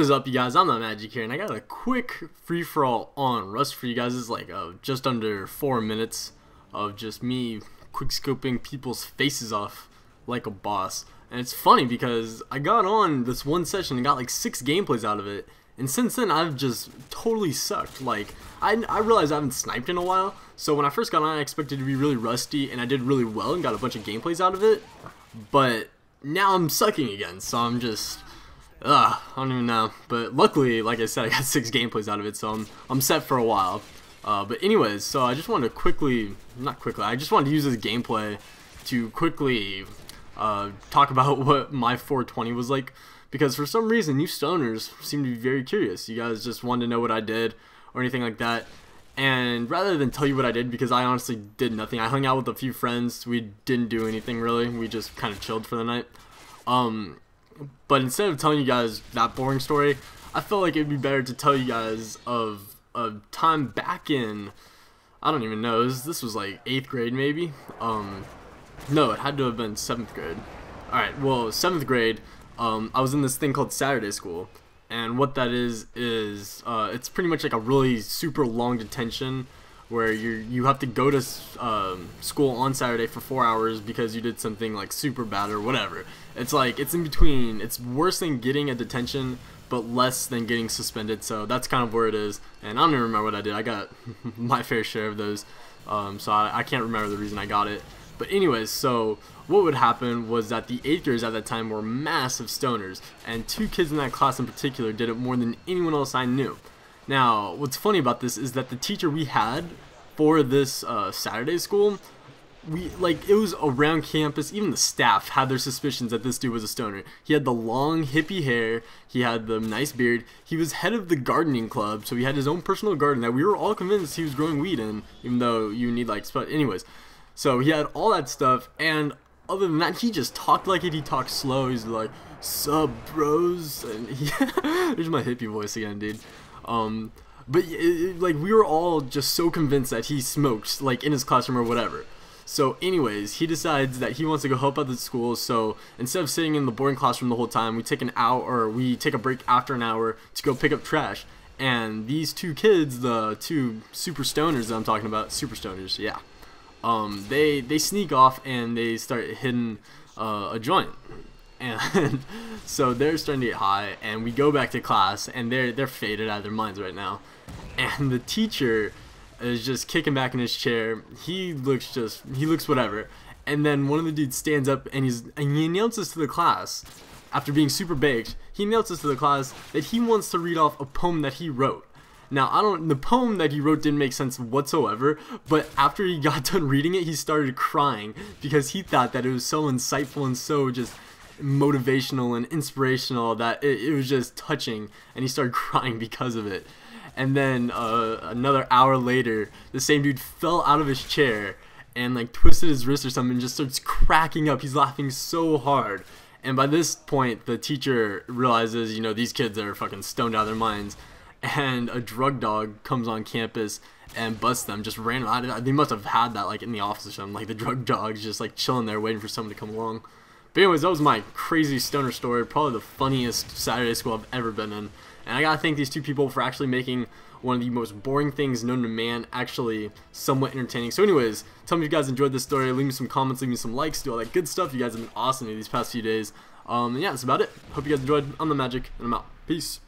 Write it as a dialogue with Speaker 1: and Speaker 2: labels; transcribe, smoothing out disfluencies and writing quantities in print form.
Speaker 1: What is up, you guys? ImNotMagic here, and I got a quick free-for-all on Rust for you guys. It's like just under 4 minutes of just me quick scoping people's faces off like a boss. And it's funny because I got on this one session and got like 6 gameplays out of it, and since then I've just totally sucked. Like I realized I haven't sniped in a while, so when I first got on I expected to be really rusty, and I did really well and got a bunch of gameplays out of it, but now I'm sucking again, so I'm just I don't even know. But luckily, like I said, I got 6 gameplays out of it, so I'm set for a while. But anyways, so I just wanted to I just wanted to use this gameplay to quickly talk about what my 420 was like, because for some reason you stoners seem to be very curious. You guys just wanted to know what I did or anything like that, and rather than tell you what I did, because I honestly did nothing. I hung out with a few friends. We didn't do anything really. We just kind of chilled for the night. But instead of telling you guys that boring story, I felt like it'd be better to tell you guys of a time back in, I don't even know, this was like 8th grade maybe. No, it had to have been 7th grade. Alright, well, 7th grade, I was in this thing called Saturday school, and what that is it's pretty much like a really super long detention where you have to go to school on Saturday for 4 hours because you did something like super bad or whatever. It's like, it's in between. It's worse than getting a detention, but less than getting suspended, so that's kind of where it is. And I don't even remember what I did. I got my fair share of those, so I can't remember the reason I got it. But anyways, so what would happen was that the 8th graders at that time were massive stoners, and 2 kids in that class in particular did it more than anyone else I knew. Now, what's funny about this is that the teacher we had for this Saturday school, it was around campus, even the staff had their suspicions that this dude was a stoner. He had the long hippie hair, he had the nice beard, he was head of the gardening club, so he had his own personal garden that we were all convinced he was growing weed in, even though you need anyways. So he had all that stuff, and other than that, he just talked like it. He talked slow. He's like, "Sup, bros?" And there's my hippie voice again, dude. But like, we were all just so convinced that he smoked, like, in his classroom or whatever. So anyways, he decides that he wants to go help out the school, so instead of sitting in the boring classroom the whole time, we take a break after an hour to go pick up trash. And these 2 kids, the 2 super stoners that I'm talking about, super stoners, yeah, they sneak off and they start hitting a joint. And so they're starting to get high, and we go back to class, and they're faded out of their minds right now. And the teacher is just kicking back in his chair. He looks whatever. And then one of the dudes stands up and he announces to the class, after being super baked, he announces to the class that he wants to read off a poem that he wrote. Now, the poem that he wrote didn't make sense whatsoever, but after he got done reading it, he started crying because he thought that it was so insightful and so just motivational and inspirational that it was just touching, and he started crying because of it. And then another hour later, the same dude fell out of his chair and like twisted his wrist or something and just starts cracking up. He's laughing so hard. And by this point, the teacher realizes, you know, these kids are fucking stoned out of their minds. And a drug dog comes on campus and busts them just random. They must have had that like in the office or something. Like the drug dog's just like chilling there waiting for someone to come along. But anyways, that was my crazy stoner story. Probably the funniest Saturday school I've ever been in. And I gotta thank these 2 people for actually making one of the most boring things known to man actually somewhat entertaining. So anyways, tell me if you guys enjoyed this story. Leave me some comments, leave me some likes, do all that good stuff. You guys have been awesome these past few days. And yeah, that's about it. Hope you guys enjoyed. ImNotMagic, and I'm out. Peace.